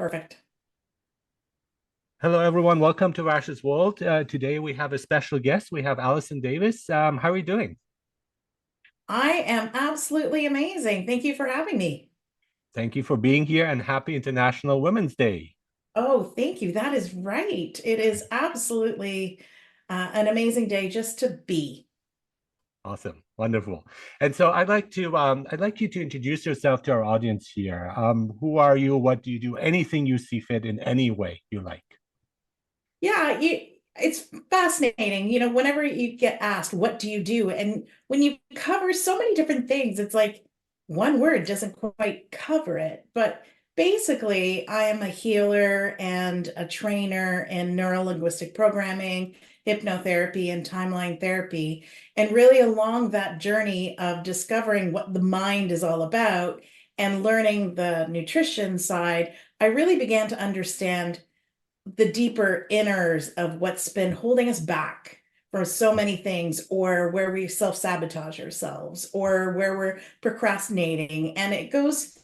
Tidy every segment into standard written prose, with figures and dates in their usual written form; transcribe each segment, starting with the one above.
Perfect. Hello, everyone. Welcome to Rash's World. Today we have a special guest. We have Alison Davis. How are you doing? I am absolutely amazing. Thank you for having me. Thank you for being here and happy International Women's Day. Oh, thank you. That is right. It is absolutely an amazing day just to be. Awesome, wonderful. And so I'd like you to introduce yourself to our audience here. Who are you? What do you do? Anything you see fit in any way you like. Yeah, it's fascinating. Whenever you get asked, what do you do? And when you cover so many different things, it's like one word doesn't quite cover it. But basically, I am a healer and a trainer in neuro-linguistic programming, hypnotherapy, and timeline therapy. And really, along that journey of discovering what the mind is all about and learning the nutrition side, I really began to understand the deeper inners of what's been holding us back from so many things, or where we self-sabotage ourselves, or where we're procrastinating. And it goes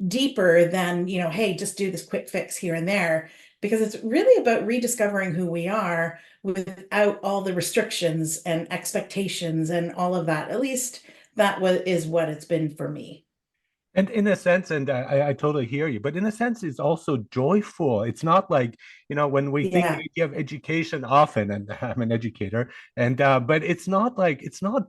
deeper than, hey, just do this quick fix here and there, because it's really about rediscovering who we are without all the restrictions and expectations and all of that. At least is what it's been for me. And in a sense, and I totally hear you, but in a sense, it's also joyful. It's not like, when we think Yeah. the idea of education often, and I'm an educator, and but it's not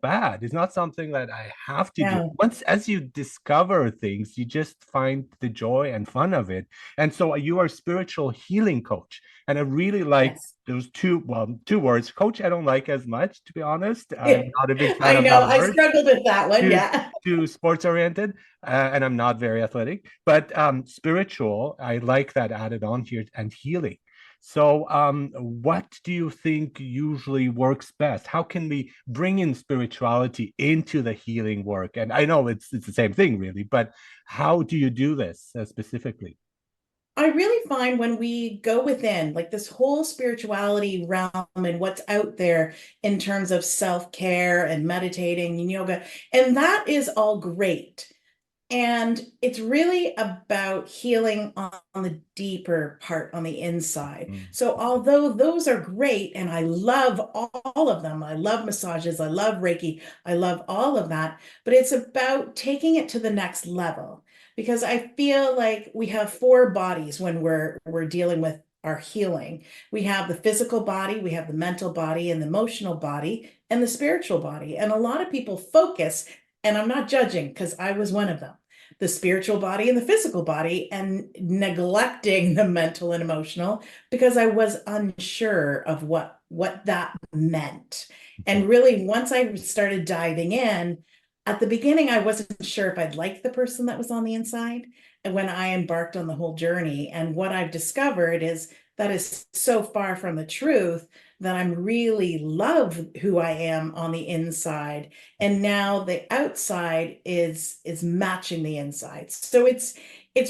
bad. It's not something that I have to do. Yeah. Once as you discover things, you just find the joy and fun of it. And so you are a spiritual healing coach. And I really like Yes. those two words. Coach, I don't like as much, to be honest. I'm not a big fan I of know. that I word. struggled with that one. Too Yeah. too sports oriented, and I'm not very athletic, but spiritual, I like that added on here, and healing. So what do you think usually works best? How can we bring in spirituality into the healing work? And I know it's the same thing really, but how do you do this specifically? I really find when we go within, like this whole spirituality realm and what's out there in terms of self-care and meditating and yoga, and that is all great. And it's really about healing on the deeper part on the inside. Mm. So, although those are great, and I love all of them, I love massages, I love Reiki, I love all of that, but it's about taking it to the next level. Because I feel like we have four bodies when we're dealing with our healing. We have the physical body, we have the mental body, and the emotional body, and the spiritual body. And a lot of people focus, and I'm not judging because I was one of them, the spiritual body and the physical body, and neglecting the mental and emotional because I was unsure of what that meant. And really, once I started diving in, at the beginning, I wasn't sure if I'd like the person that was on the inside. And when I embarked on the whole journey, and what I've discovered is that is so far from the truth, that I'm really love who I am on the inside, and now the outside is matching the inside. So it's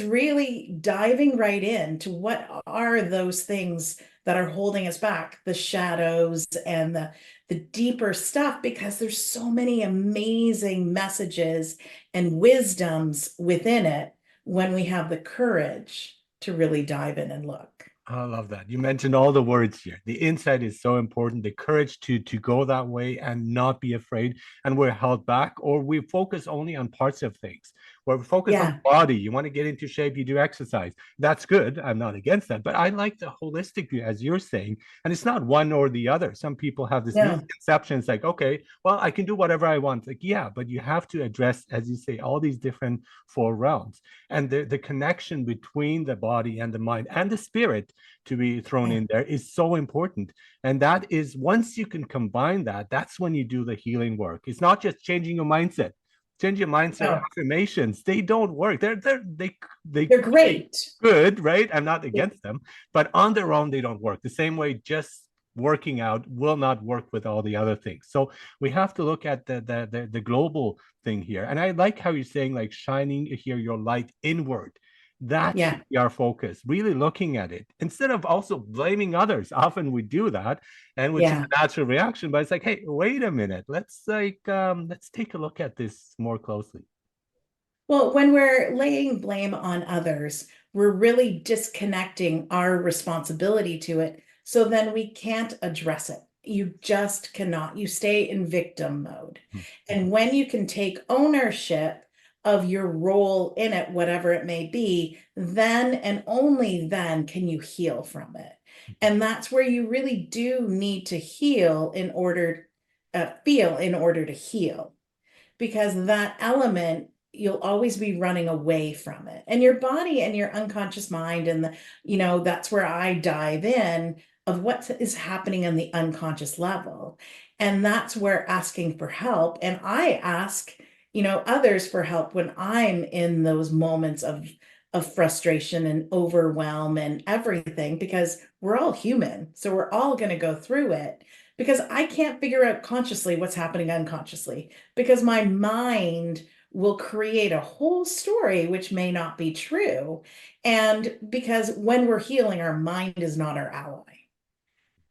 really diving right into what are those things that are holding us back, the shadows and the deeper stuff, because there's so many amazing messages and wisdoms within it when we have the courage to really dive in and look. I love that. You mentioned all the words here. The insight is so important. The courage to go that way and not be afraid. And we're held back, or we focus only on parts of things. Where we focus on the Yeah, body, you want to get into shape, you do exercise. That's good. I'm not against that. But I like the holistic view, as you're saying. And it's not one or the other. Some people have this no, misconception. It's like, okay, well, I can do whatever I want. Like, yeah, but you have to address, as you say, all these different four realms. And the connection between the body and the mind and the spirit to be thrown yeah, in there is so important. And that is, once you can combine that, that's when you do the healing work. It's not just changing your mindset. Change your mindset no, affirmations. They don't work. They they're could be great. good, right? I'm not against them, but on their own, they don't work. The same way just working out will not work with all the other things. So we have to look at the global thing here. And I like how you're saying, like, shining here your light inward. That should Yeah, be our focus, really looking at it instead of also blaming others. Often we do that, and which is yeah. a natural reaction, but it's like, hey, wait a minute, let's take a look at this more closely. Well, when we're laying blame on others, we're really disconnecting our responsibility to it. So then we can't address it. You just cannot. You stay in victim mode. Mhm. And when you can take ownership of your role in it, whatever it may be, then and only then can you heal from it. And that's where you really do need to heal in order, feel in order to heal, because that element, you'll always be running away from it, and your body and your unconscious mind and the, that's where I dive in of what is happening on the unconscious level. And that's where asking for help, and I ask others for help when I'm in those moments of frustration and overwhelm and everything, because we're all human, so we're all going to go through it, because I can't figure out consciously what's happening unconsciously, because my mind will create a whole story which may not be true. And because when we're healing, our mind is not our ally.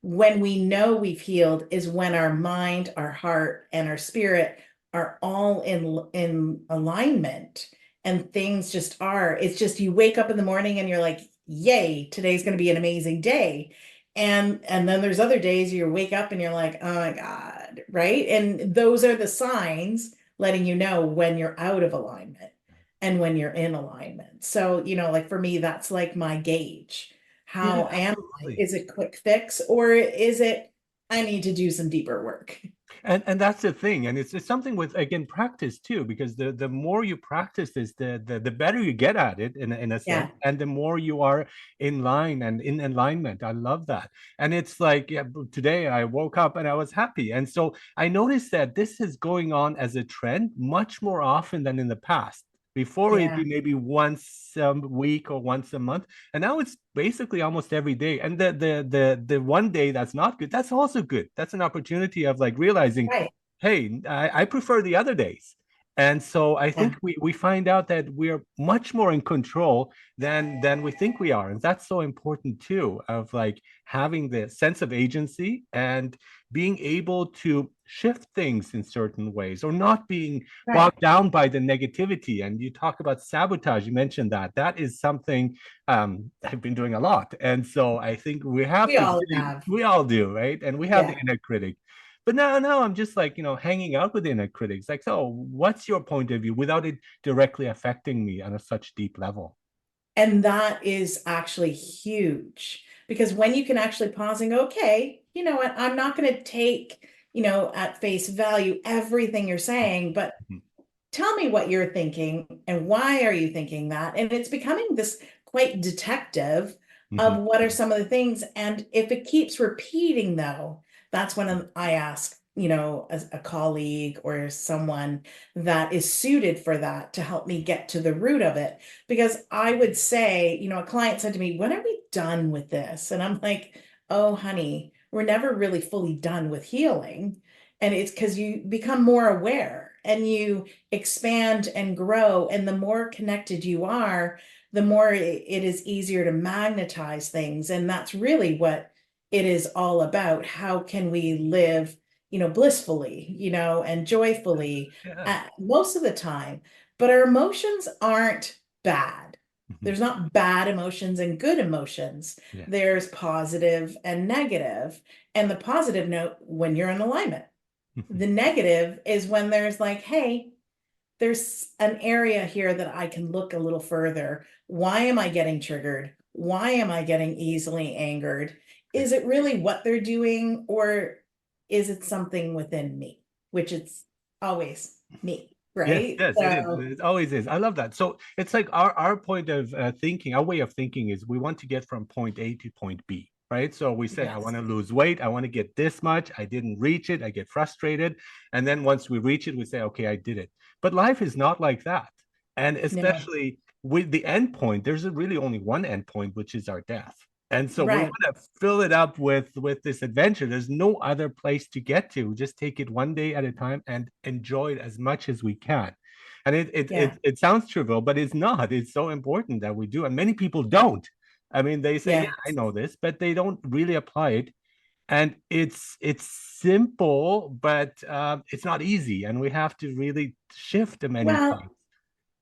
When we know we've healed is when our mind, our heart, and our spirit are all in alignment, and things just are. It's just you wake up in the morning and you're like, yay, today's going to be an amazing day. And then there's other days you wake up and you're like, oh my God, right? And those are the signs letting you know when you're out of alignment and when you're in alignment. So, like for me, that's like my gauge. Yeah, How am I? absolutely. Is it quick fix, or is it I need to do some deeper work? And that's the thing, and it's something with, again, practice too, because the more you practice this, the better you get at it in a sense, Yeah, and the more you are in line and in alignment. I love that. And it's like, yeah, today I woke up and I was happy, and so I noticed that this is going on as a trend much more often than in the past. Before, it'd yeah, be maybe once a week or once a month, and now it's basically almost every day. And the one day that's not good, that's also good. That's an opportunity of like realizing, right. hey, I prefer the other days. And so I think Yeah, we find out that we're much more in control than we think we are. And that's so important too, of like having the sense of agency and being able to shift things in certain ways, or not being right. bogged down by the negativity. And you talk about sabotage, you mentioned that. That is something I've been doing a lot. And so I think we have We to all really, have. we all do, right? And we have the Yeah. inner critic. But now I'm just like, hanging out with inner critics. Like, so what's your point of view without it directly affecting me on a such deep level? And that is actually huge, because when you can actually pause and go, okay, you know what, I'm not going to take, at face value everything you're saying, but Mhm. tell me what you're thinking and why are you thinking that? And it's becoming this quite detective of Mhm. what are some of the things. And if it keeps repeating, though, that's when I ask, a colleague or someone that is suited for that to help me get to the root of it. Because I would say, a client said to me, when are we done with this? And I'm like, oh, honey, we're never really fully done with healing. And it's because you become more aware and you expand and grow. And the more connected you are, the more it is easier to magnetize things. And that's really what it is all about. How can we live, blissfully, and joyfully Yeah. at most of the time? But our emotions aren't bad. Mhm. There's not bad emotions and good emotions. Yeah. There's positive and negative. And the positive note, when you're in alignment. Mhm. The negative is when there's like, hey, there's an area here that I can look a little further. Why am I getting triggered? Why am I getting easily angered? Yeah. Is it really what they're doing, or is it something within me? Which it's always me, Yes, right? yes, it is. So, It always is. I love that. So it's like our point of thinking, our way of thinking is we want to get from point A to point B, right? So we say, I yes, want to lose weight. I want to get this much. I didn't reach it. I get frustrated. And then once we reach it, we say, okay, I did it. But life is not like that. And no, especially with the end point, there's really only one end point, which is our death. And so we right. want to fill it up with this adventure. There's no other place to get to. Just take it one day at a time and enjoy it as much as we can. And Yeah, it sounds trivial, but it's not. It's so important that we do. And many people don't. I mean, they say, yeah. "Yeah, I know this," but they don't really apply it. And it's simple, but it's not easy. And we have to really shift the many Well, things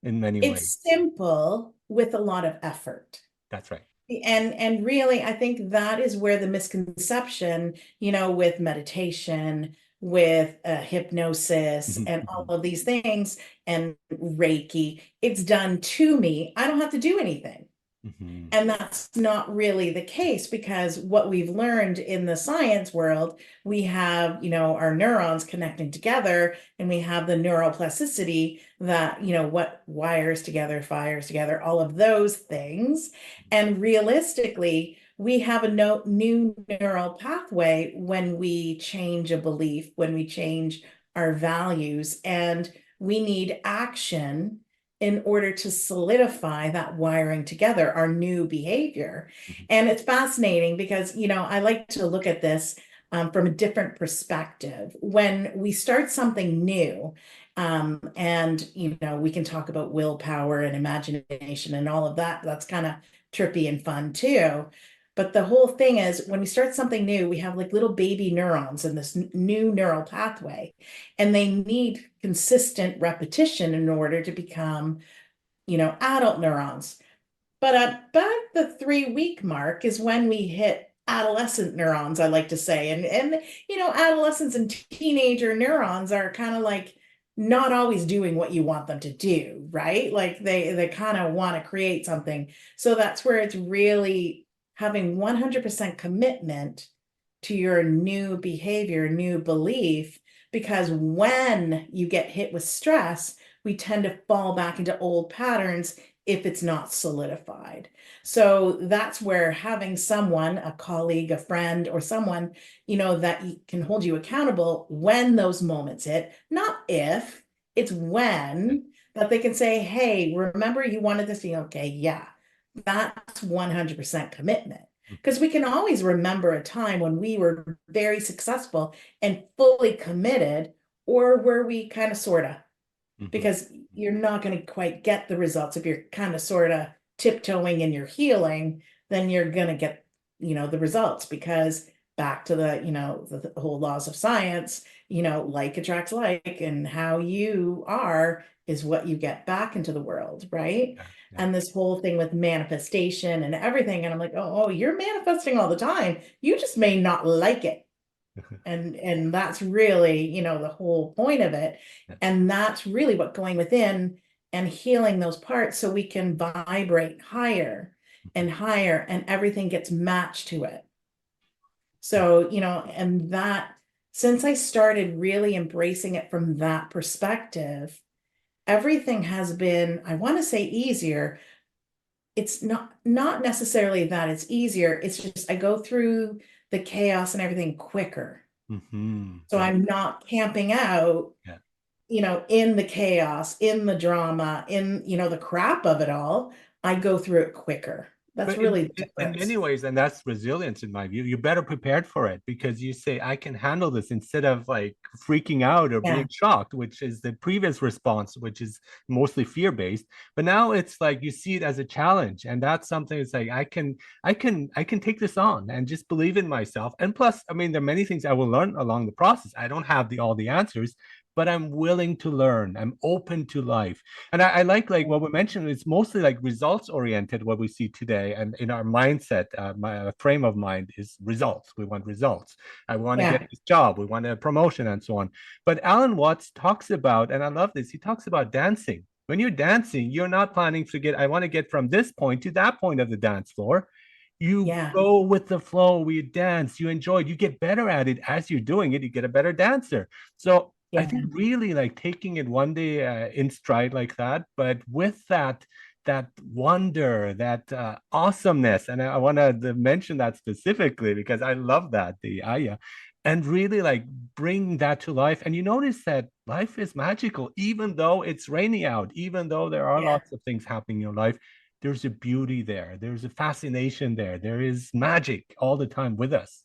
in many ways. it's simple, with a lot of effort. That's right. And really, I think that is where the misconception, with meditation, with hypnosis, Mhm, and all mhm, of these things, and Reiki, it's done to me. I don't have to do anything. mhm, And that's not really the case, because what we've learned in the science world, we have, our neurons connecting together, and we have the neuroplasticity that, what wires together, fires together, all of those things. And realistically, we have a new neural pathway when we change a belief, when we change our values, and we need action in order to solidify that wiring together, our new behavior. mhm, And it's fascinating because, I like to look at this from a different perspective. When we start something new, and, we can talk about willpower and imagination and all of that. That's kind of trippy and fun too. But the whole thing is, when we start something new, we have like little baby neurons in this new neural pathway, and they need consistent repetition in order to become, adult neurons. But about the 3 week mark is when we hit adolescent neurons, I like to say. And adolescents and teenager neurons are kind of like not always doing what you want them to do, right? Like they kind of want to create something. So that's where it's really having 100% commitment to your new behavior, new belief, because when you get hit with stress, we tend to fall back into old patterns if it's not solidified. So that's where having someone, a colleague, a friend, or someone, that can hold you accountable when those moments hit, not if, it's when, that they can say, hey, remember you wanted this thing? Okay, yeah, that's 100% commitment. mhm, Because we can always remember a time when we were very successful and fully committed, or were we kind of sort of, mhm. because you're not going to quite get the results. If you're kind of sort of tiptoeing in your healing, then you're going to get, the results, because back to the whole laws of science, like attracts like, and how you are is what you get back into the world, right? Yeah, yeah. And this whole thing with manifestation and everything. And I'm like, oh, you're manifesting all the time. You just may not like it. And that's really, the whole point of it. Yeah, And that's really what going within and healing those parts, so we can vibrate higher mhm, and higher, and everything gets matched to it. yeah. So, and that, since I started really embracing it from that perspective, everything has been, I want to say, easier. It's not necessarily that it's easier, it's just I go through the chaos and everything quicker. Mhm. So Yeah, I'm not camping out, yeah. in the chaos, in the drama, in, the crap of it all. I go through it quicker. That's But in, really the in many difference. ways, and that's resilience in my view, you're better prepared for it because you say, I can handle this instead of like freaking out or Yeah, being shocked, which is the previous response, which is mostly fear-based. But now it's like you see it as a challenge. And that's something it's like I can take this on and just believe in myself. And plus, I mean, there are many things I will learn along the process. I don't have all the answers, but I'm willing to learn. I'm open to life. And I like what we mentioned, it's mostly like results oriented, what we see today. And in our mindset, my frame of mind is results. We want results. I want to get yeah, this job. We want a promotion and so on. But Alan Watts talks about, and I love this, he talks about dancing. When you're dancing, you're not planning to get, I want to get from this point to that point of the dance floor. You yeah, go with the flow, you dance, you enjoy it, you get better at it as you're doing it, you get a better dancer. So I yeah, think really like taking it one day in stride like that, but with that wonder, that awesomeness, and I want to mention that specifically because I love that the Aya, and really like bring that to life. And you notice that life is magical, even though it's rainy out, even though there are yeah. lots of things happening in your life. There's a beauty there. There's a fascination there. There is magic all the time with us.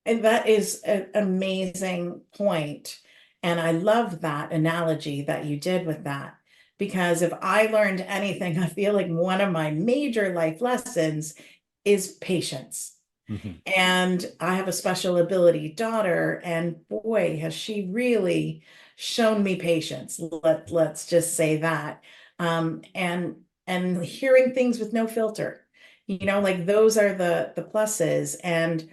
And that is an amazing point. And I love that analogy that you did with that. Because if I learned anything, I feel like one of my major life lessons is patience. Mhm. And I have a special ability daughter, and boy, has she really shown me patience. Let's just say that. And and hearing things with no filter. Like those are the pluses. And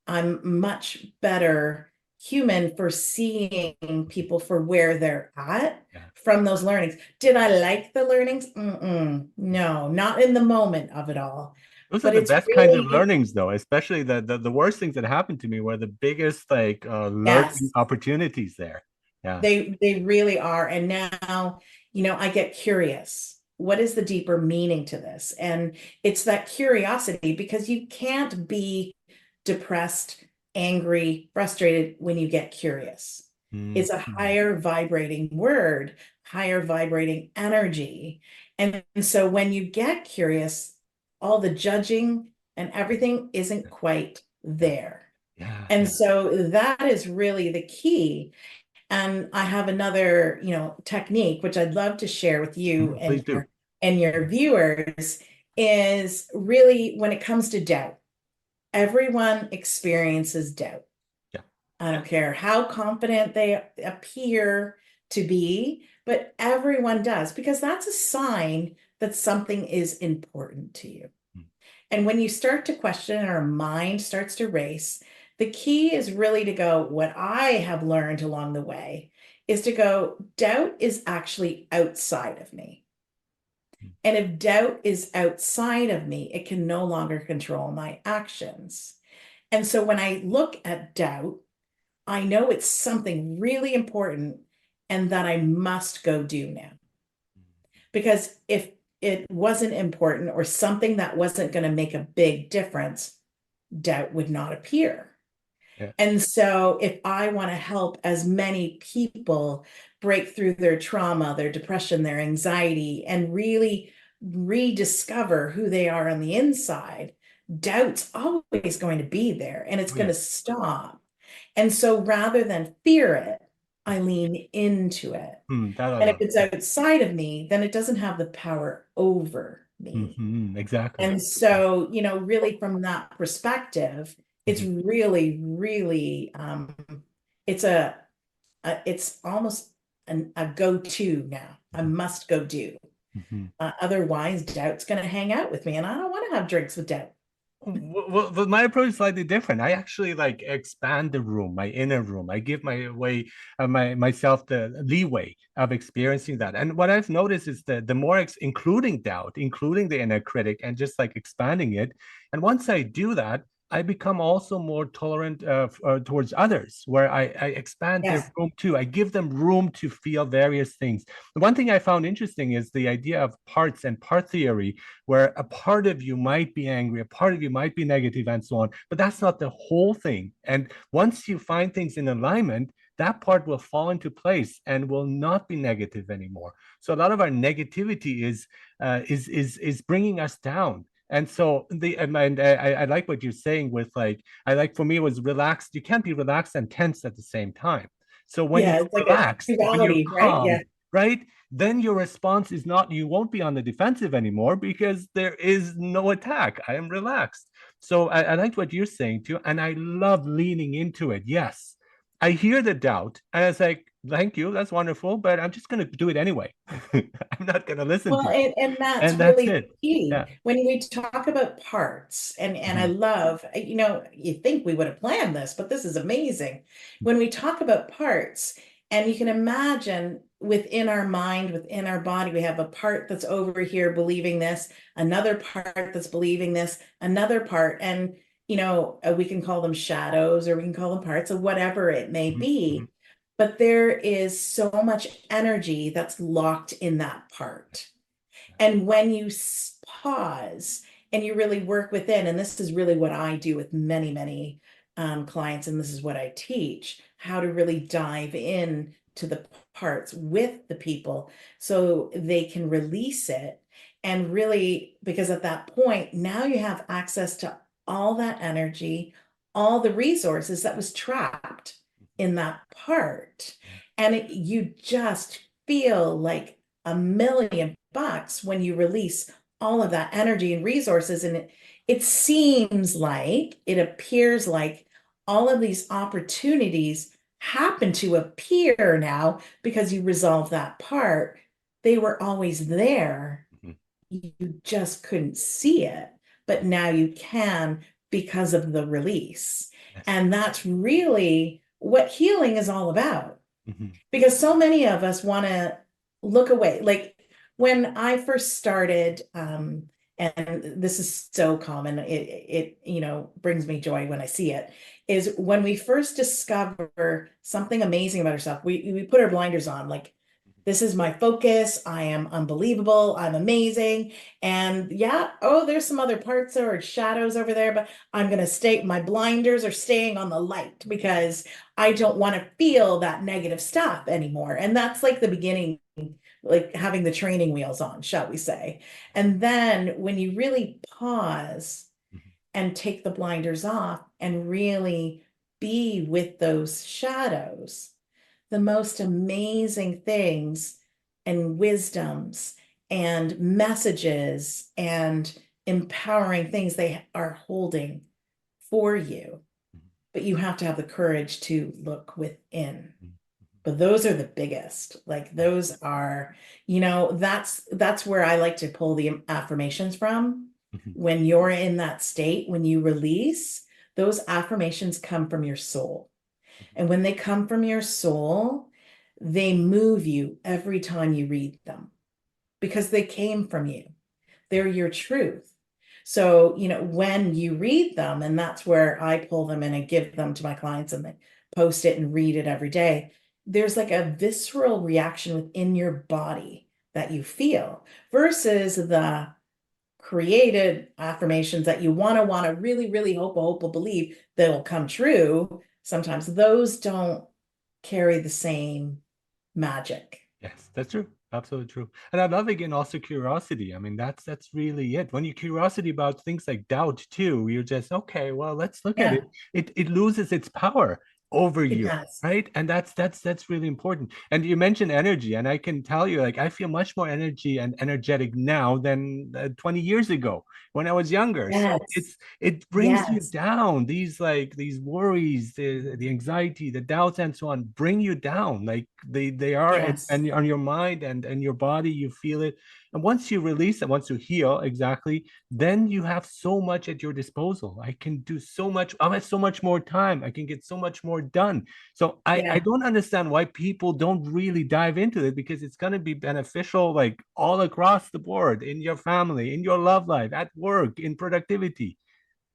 I'm much better human for seeing people for where they're at Yeah. from those learnings. Did I like the learnings? No, not in the moment of it all. Those are But the it's best kinds of really, learnings, though, especially the worst things that happened to me were the biggest like learning yes, opportunities there. Yeah. they really are. And now, I get curious. What is the deeper meaning to this? And it's that curiosity, because you can't be depressed, angry, frustrated when you get curious. It's a Mhm. higher vibrating word, higher vibrating energy. And so when you get curious, all the judging and everything isn't quite Yeah. there. Yeah. And Yeah. so that is really the key. And I have another, technique which I'd love to share with you Please and do. your viewers, is really when it comes to doubt. Everyone experiences doubt. Yeah. I don't care how confident they appear to be, but everyone does, because that's a sign that something is important to you. Mm. And when you start to question and our mind starts to race, the key is really to go, what I have learned along the way is to go, doubt is actually outside of me. Mm. And if doubt is outside of me, it can no longer control my actions. And so when I look at doubt, I know it's something really important and that I must go do now. Because if it wasn't important or something that wasn't going to make a big difference, doubt would not appear. Yeah. And so, if I want to help as many people break through their trauma, their depression, their anxiety, and really rediscover who they are on the inside, doubt's always going to be there and it's Oh going yeah. to stop. And so, rather than fear it, I lean into it. That I And if love. it's Yeah. outside of me, then it doesn't have the power over me. Exactly. And so, really from that perspective, it's Mhm. really, really, it's it's almost a go-to now, a Mhm. must go do. Mhm. Otherwise, doubt's going to hang out with me, and I don't want to have drinks with doubt. Well, my approach is slightly different. I actually like expand the room, my inner room. I give myself the leeway of experiencing that. And what I've noticed is that the more including doubt, including the inner critic, and just like expanding it. And once I do that, I become also more tolerant towards others, where I expand their Yes, room too. I give them room to feel various things. The one thing I found interesting is the idea of parts and part theory, where a part of you might be angry, a part of you might be negative, and so on. But that's not the whole thing. And once you find things in alignment, that part will fall into place and will not be negative anymore. So a lot of our negativity is bringing us down. And so I like what you're saying with like I like for me it was relaxed. You can't be relaxed and tense at the same time. So when yeah, you're it's like a relaxed, when you're duality, right? Yeah. calm, right? Then your response is not, you won't be on the defensive anymore because there is no attack. I am relaxed. So I liked what you're saying too. And I love leaning into it. Yes. I hear the doubt. And it's like, thank you. That's wonderful. But I'm just going to do it anyway. I'm not going to listen Well, to it. and that's And that's really the it. key Yeah. when we talk about parts. And I Mhm. love, you think we would have planned this, but this is amazing. When we talk about parts, and you can imagine within our mind, within our body, we have a part that's over here believing this, another part that's believing this, another part, and we can call them shadows or we can call them parts or whatever it may Mhm. Mhm. be. But there is so much energy that's locked in that part. And when you pause and you really work within, and this is really what I do with many, many clients, and this is what I teach, how to really dive in to the parts with the people so they can release it. And really, because at that point, now you have access to all that energy, all the resources that was trapped in that part. And you just feel like $1 million when you release all of that energy and resources. And it seems like, it appears like all of these opportunities happen to appear now because you resolve that part. They were always there, Mhm. you just couldn't see it, but now you can because of the release. Yes. And that's really what healing is all about. Mhm. Because so many of us want to look away. Like when I first started, and this is so common, it brings me joy when I see it, is when we first discover something amazing about ourselves, we put our blinders on, like this is my focus. I am unbelievable. I'm amazing. And yeah, oh, there's some other parts or shadows over there, but I'm going to stay, my blinders are staying on the light because I don't want to feel that negative stuff anymore. And that's like the beginning, like having the training wheels on, shall we say. And then when you really pause Mhm. and take the blinders off and really be with those shadows, the most amazing things and wisdoms and messages and empowering things they are holding for you. But you have to have the courage to look within. Mhm. But those are the biggest. Like Yeah. those are, that's where I like to pull the affirmations from. Mhm. When you're in that state, when you release, those affirmations come from your soul. Mhm. And when they come from your soul, they move you every time you read them because they came from you. They're your truth. So, when you read them, and that's where I pull them in and give them to my clients and they post it and read it every day, there's like a visceral reaction within your body that you feel versus the created affirmations that you want to really, really hope, believe that will come true. Sometimes those don't carry the same magic. Yes, that's true. Absolutely true. And I love again also curiosity. I mean, that's really it. When you're curiosity about things like doubt too, you're just okay, well, let's look at it. Yeah, It loses its power over it you, does. right? And that's really important. And you mentioned energy, and I can tell you, like, I feel much more energy and energetic now than 20 years ago when I was younger. So Yes, it brings you yes, down. These worries, the anxiety, the doubts, and so on, bring you down. Like they are, yes. and on your mind and your body, you feel it. And once you release it, once you heal, exactly, then you have so much at your disposal. I can do so much. I have so much more time. I can get so much more done. So I Yeah. don't understand why people don't really dive into it, because it's going to be beneficial like all across the board, in your family, in your love life, at work, in productivity.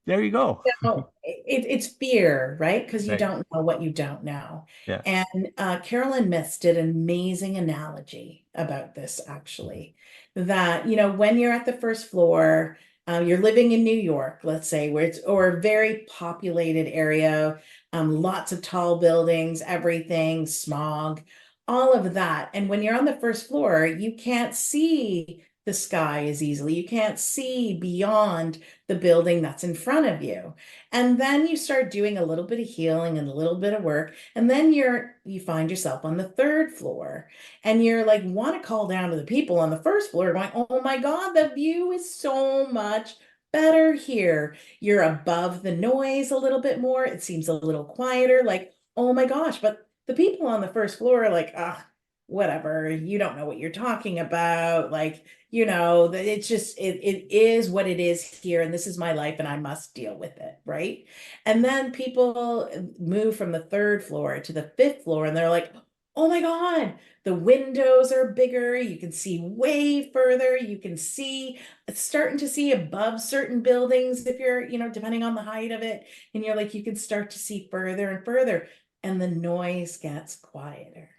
There you go. No, it's fear, right? Because you Right. don't know what you don't know. Yeah. And Carolyn Myss did an amazing analogy about this, Mhm. actually. That, when you're at the first floor, you're living in New York, let's say, where it's or a very populated area, lots of tall buildings, everything, smog, all of that. And when you're on the first floor, you can't see the sky as easily. You can't see beyond the building that's in front of you. And then you start doing a little bit of healing and a little bit of work. And then you find yourself on the third floor and you're like, want to call down to the people on the first floor going, oh my God, the view is so much better here. You're above the noise a little bit more. It seems a little quieter, like, oh my gosh. But the people on the first floor are like, ah, whatever. You don't know what you're talking about. Like, that it's just it is what it is here, and this is my life, and I must deal with it, right? And then people move from the third floor to the fifth floor, and they're like, oh my God, the windows are bigger, you can see way further, you can see starting to see above certain buildings if you're, depending on the height of it, and you're like, you can start to see further and further, and the noise gets quieter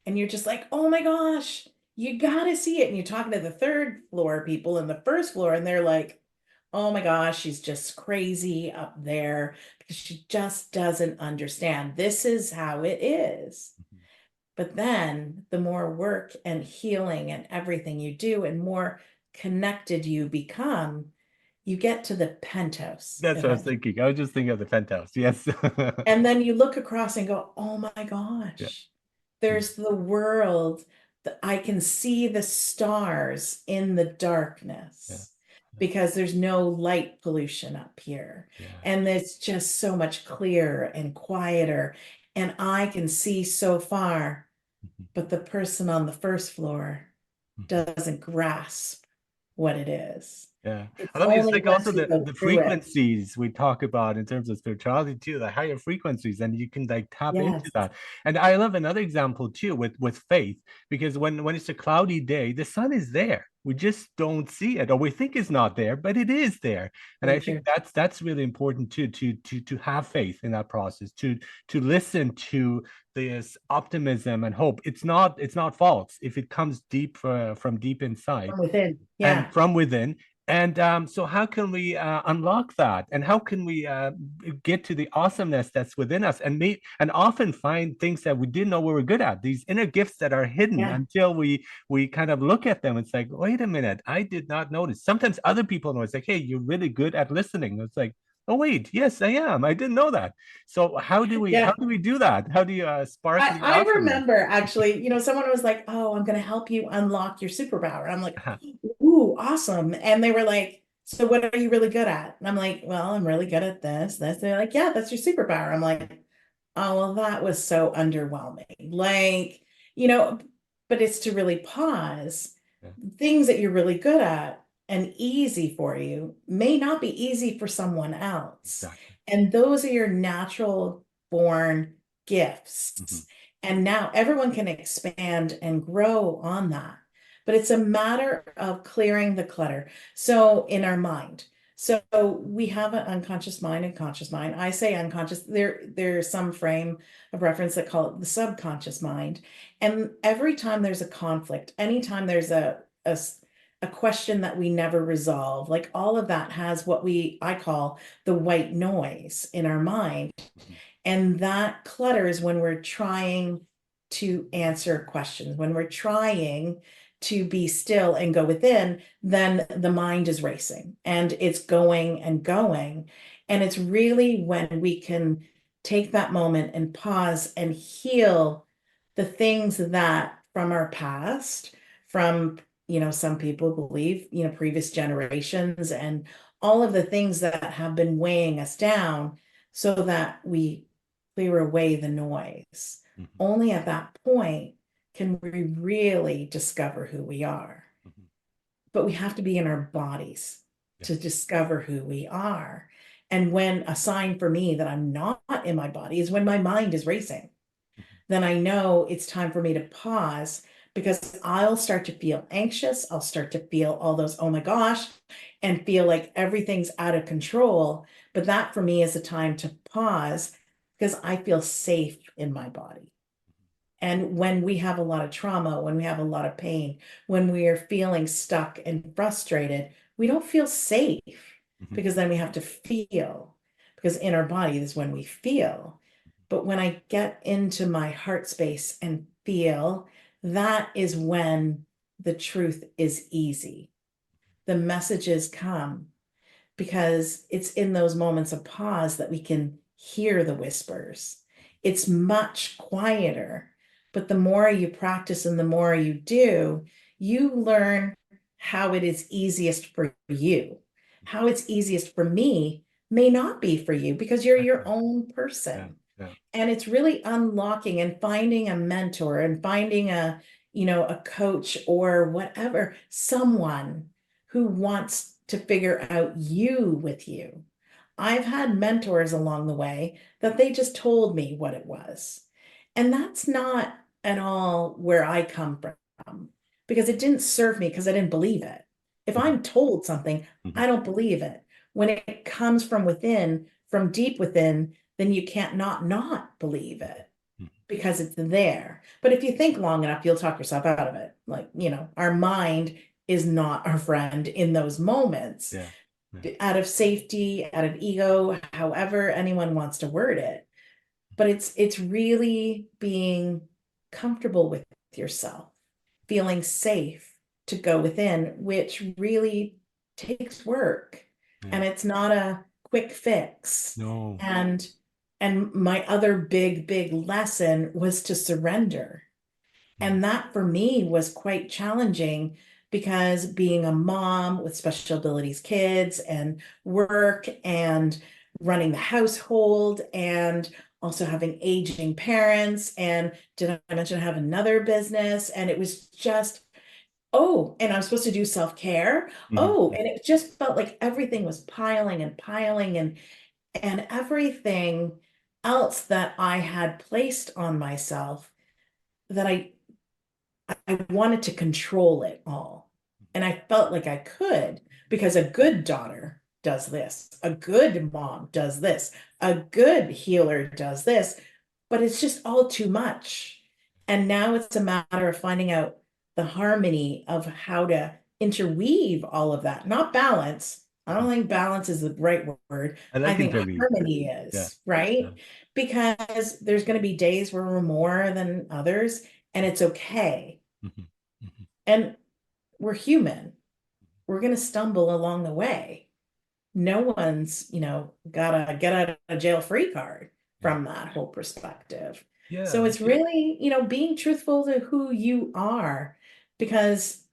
and you're just like, oh my gosh, you gotta see it. And you're talking to the third floor people in the first floor, and they're like, oh my gosh, she's just crazy up there because she just doesn't understand. This is how it is. But then the more work and healing and everything you do, and more connected you become, you get to the penthouse That's what I was eventually. thinking. I was just thinking of the penthouse. Yes. And then you look across and go, oh my Yeah. gosh, Mm. there's the world that I can see the stars in the Yeah. darkness because there's no light pollution up here. Yeah. And it's just so much clearer and quieter. And I can see so far, Mhm. but the person on the first floor Mhm. doesn't grasp what it is. Yeah. I It's love it. It's only like once also we go the through it. frequencies we talk about in terms of spirituality too, the higher frequencies, and you can like tap into Yes, that. And I love another example too with faith, because when it's a cloudy day, the sun is there. We just don't see it, or we think it's not there, but it is there. And I very think true. that's really important too, to have faith in that process, to listen to this optimism and hope. It's not false if it comes deep from deep inside From within. and Yeah. from within. And so, how can we unlock that? And how can we get to the awesomeness that's within us, and often find things that we didn't know we were good at? These inner gifts that are hidden Yeah. until we kind of look at them. It's like, wait a minute, I did not notice. Sometimes other people know. It's like, hey, you're really good at listening. It's like, oh wait, yes, I am. I didn't know that. So how Yeah. do we do that? How do you spark the I awesomeness? remember actually, someone was like, "Oh, I'm going to help you unlock your superpower." I'm like, "Ooh, awesome." And they were like, "So what are you really good at?" And I'm like, "Well, I'm really good at this, this." They're like, "Yeah, that's your superpower." I'm like, "Oh, well, that was so underwhelming." Like, you know, but it's to really pause. Yeah, Things that you're really good at and easy for you may not be easy for someone else. exactly. And those are your natural born Mhm. gifts. And now everyone can expand and grow on that. But it's a matter of clearing the clutter. So in our mind, so we have an unconscious mind and conscious mind. I say unconscious, there's some frame of reference that call it the subconscious mind. And every time there's a conflict, anytime there's a question that we never resolve, like all of that has what I call the white noise in our mind. Mhm. And that clutters when we're trying to answer questions, when we're trying to be still and go within, then the mind is racing and it's going and going. And it's really when we can take that moment and pause and heal the things that from our past, from, some people believe, previous generations and all of the things that have been weighing us down so that we clear away the noise. Mhm. Only at that point can we really discover who we are. Mhm. But we have to be in our bodies Yeah. to discover who we are. And when a sign for me that I'm not in my body is when my mind is racing, Mhm. then I know it's time for me to pause because I'll start to feel anxious. I'll start to feel all those, oh my gosh, and feel like everything's out of control. But that for me is a time to pause because I feel safe in my body. And when we have a lot of trauma, when we have a lot of pain, when we are feeling stuck and frustrated, we don't feel safe Mhm. because then we have to feel, because in our body is when we feel. But when I get into my heart space and feel, that is when the truth is easy. The messages come because it's in those moments of pause that we can hear the whispers. It's much quieter, but the more you practice and the more you do, you learn how it is easiest for you. How it's easiest for me may not be for you because you're your Exactly. own Yeah. person. Yeah. And it's really unlocking and finding a mentor and finding a coach or whatever, someone who wants to figure out you with you. I've had mentors along the way that they just told me what it was. And that's not at all where I come from because it didn't serve me because I didn't believe it. If Mhm. I'm told something, Mhm. I don't believe it. When it comes from within, from deep within, then you can't not believe it Mhm. because it's there. But if you think long enough, you'll talk yourself out of it. Like, our mind is not our friend in those moments Yeah. Yeah. out of safety, out of ego, however anyone wants to word it. But it's really being comfortable with yourself, feeling safe to go within, which really takes work. Yeah. And it's not a quick fix. No. And my other big lesson was to surrender. Mm. And that for me was quite challenging because being a mom with special abilities kids and work and running the household and also having aging parents and did I mention I have another business and it was just Oh, and I'm supposed to do self-care. Oh, Mhm. and it just felt like everything was piling and piling and everything else that I had placed on myself that I wanted to control it all. And I felt like I could because a good daughter does this, a good mom does this, a good healer does this, but it's just all too much. And now it's a matter of finding out the harmony of how to interweave all of that, not balance. I don't Mhm. think balance is the right word. I I like think intervene. harmony Yeah. is, Yeah. right? Because there's going to be days where we're more than others, and it's okay. Mhm. Mhm. And we're human. We're going to stumble along the way. No one's, got a get out of jail free card Yeah. from that whole perspective. So Yeah. it's really, being truthful to who you are because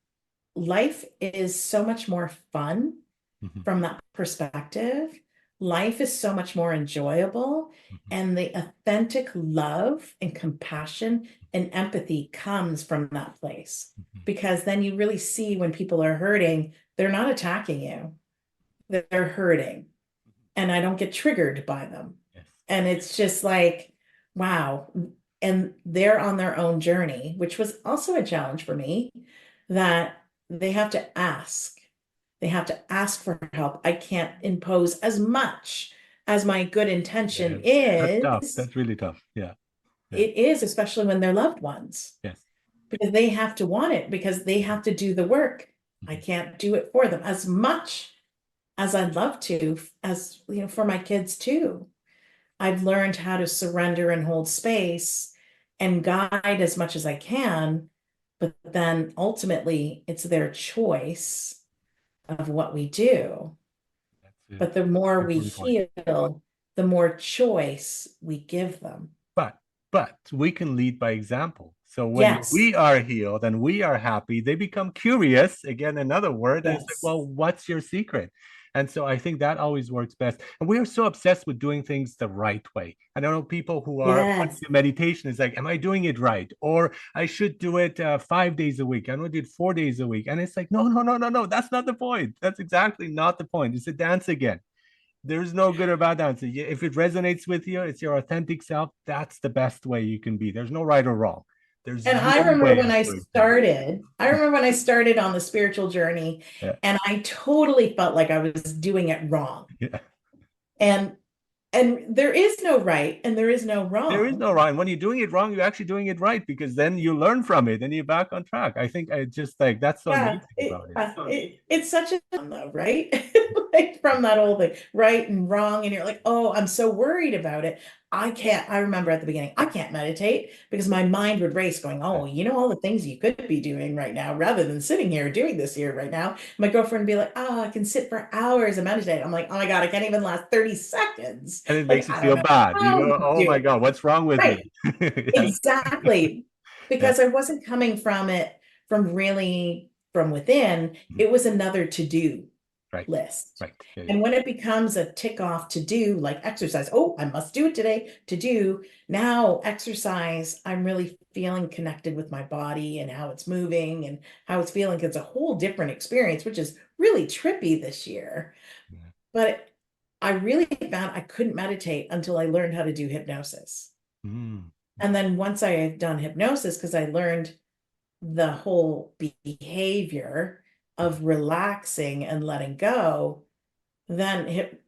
life is so much more fun Mhm. from that perspective. Life is so much more enjoyable, Mhm. and the authentic love and compassion and empathy comes from that place. Mhm. Because then you really see when people are hurting, they're not attacking you, they're hurting, and I don't get triggered by them. Yes. And it's just like, wow. And they're on their own journey, which was also a challenge for me, that they have to ask. They have to ask for help. I can't impose as much as my good intention Yeah. That's tough. is. That's really tough. Yeah. Yeah. It is, especially when they're loved ones, Yes. because they have to want it, because they have to do the work. I Mhm. can't do it for them as much as I'd love to, as for my kids too. I've learned how to surrender and hold space and guide as much as I can, but then ultimately it's their choice of what we do. That's But the an more we important point. heal, the more choice we give them. But but we can lead by example. So when Yes, we are healed and we are happy, they become curious. Again, another word. And it's like, yes, well, what's your secret? And so I think that always works best. And we are so obsessed with doing things the right way. I don't know people who are yes. into meditation is like, am I doing it right? Or I should do it 5 days a week. I don't do it 4 days a week. And it's like, no, no, no, no, no. That's not the point. That's exactly not the point. It's a dance again. There's no good or bad answer. If it resonates with you, it's your authentic self. That's the best way you can be. There's no right or wrong. There's And I no remember way when of I doing things. started, I remember when I started on the spiritual journey, Yeah, and I totally felt like I was doing it wrong. yeah. And there is no right and there is no There is wrong. no right. And when you're doing it wrong, you're actually doing it right because then you learn from it and you're back on track. I think I just like that's so Yeah, amazing about it. it's such a though, right? Like from that whole thing, right and wrong, and you're like, oh, I'm so worried about it. I remember at the beginning, I can't meditate because my mind would race going, Yeah. oh, all the things you could be doing right now rather than sitting here doing this here right now. My girlfriend would be like, oh, I can sit for hours and meditate. I'm like, oh my God, I can't even last 30 seconds. And it makes Like, you I don't feel know bad. You how go, you oh do my it. God, what's wrong with me? Right. Yeah, Exactly. yeah, Because I wasn't coming from it from really from within. mhm. It was another to do Right, list. right. Yeah, yeah. And when it becomes a tick off to do, like exercise, oh, I must do it today to do. Now, exercise, I'm really feeling connected with my body and how it's moving and how it's feeling. It's a whole different experience, which is really trippy this year. Yeah. But I really found I couldn't meditate until I learned how to do hypnosis. Mm. And then once I had done hypnosis, because I learned the whole behavior of relaxing and letting go, then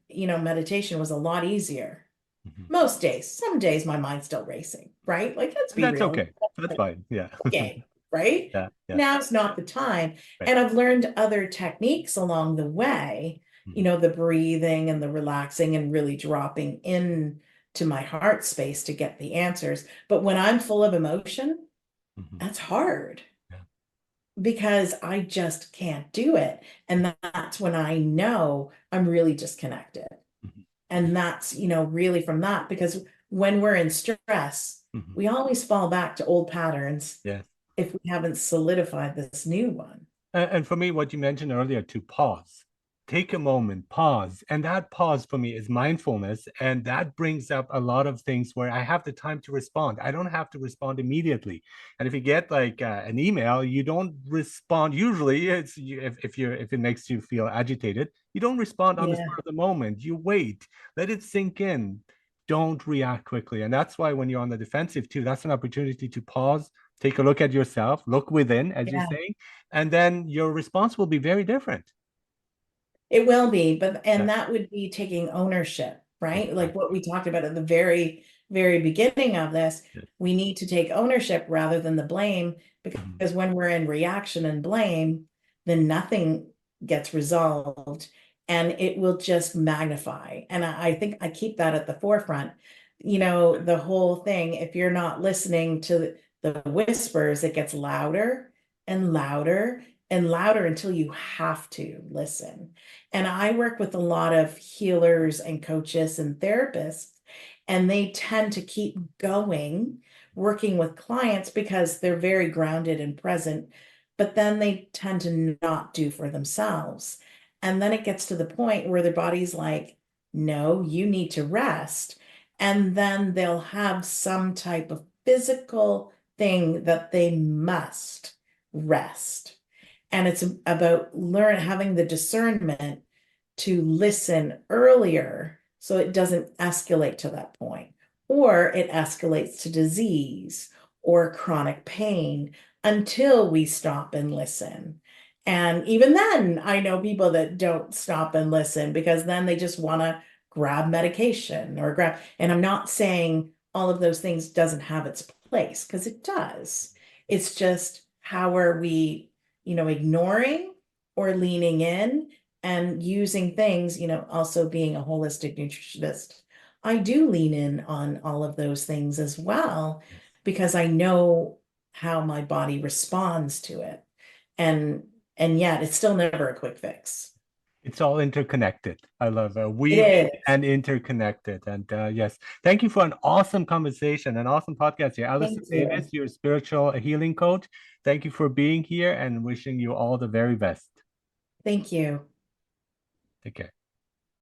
meditation was a lot easier. Mhm. Most days, some days my mind's still racing, right? Like, let's And be that's real. okay. That's fine. Yeah. Okay, right? Yeah, yeah. Now's not the time. Right. And I've learned other techniques along the way, Mhm. the breathing and the relaxing and really dropping in to my heart space to get the answers. But when I'm full of emotion, Mhm. that's hard Yeah. because I just can't do it. And that's when I know I'm really disconnected. Mhm. And that's, really from that, because when we're in stress, Mhm. we always fall back to old patterns Yes. if we haven't solidified this new one. And for me, what you mentioned earlier, to pause. take a moment, pause. And that pause for me is mindfulness. And that brings up a lot of things where I have the time to respond. I don't have to respond immediately. And if you get like an email, you don't respond. Usually it's if it makes you feel agitated, you don't respond on the spur Yeah. of the moment. You wait, let it sink in. Don't react quickly. And that's why when you're on the defensive too, that's an opportunity to pause, take a look at yourself, look within, as you're Yeah. saying, and then your response will be very different. It will be, but Yeah, and that would be taking ownership, right? Like what exactly. we talked about at the very, very beginning of this, Yes. we need to take ownership rather than the blame, Mhm. because when we're in reaction and blame, then nothing gets resolved and it will just magnify. And I think I keep that at the forefront. The whole thing, if you're not listening to the whispers, it gets louder and louder and louder until you have to listen. And I work with a lot of healers and coaches and therapists, and they tend to keep going working with clients because they're very grounded and present, but then they tend to not do for themselves. And then it gets to the point where their body's like, no, you need to rest. And then they'll have some type of physical thing that they must rest. And it's about having the discernment to listen earlier so it doesn't escalate to that point, or it escalates to disease or chronic pain until we stop and listen. And even then, I know people that don't stop and listen because then they just want to grab medication or grab, and I'm not saying all of those things doesn't have its place because it does. It's just how are we, ignoring or leaning in and using things, also being a holistic nutritionist. I do lean in on all of those things as well Yes. because I know how my body responds to it. And and yet it's still never a quick fix. It's all interconnected. I love It weaving is. and interconnected. And yes, thank you for an awesome conversation, an awesome podcast here. Alison Thank Davis, you. your spiritual healing coach. Thank you for being here and wishing you all the very best. Thank you. Take care.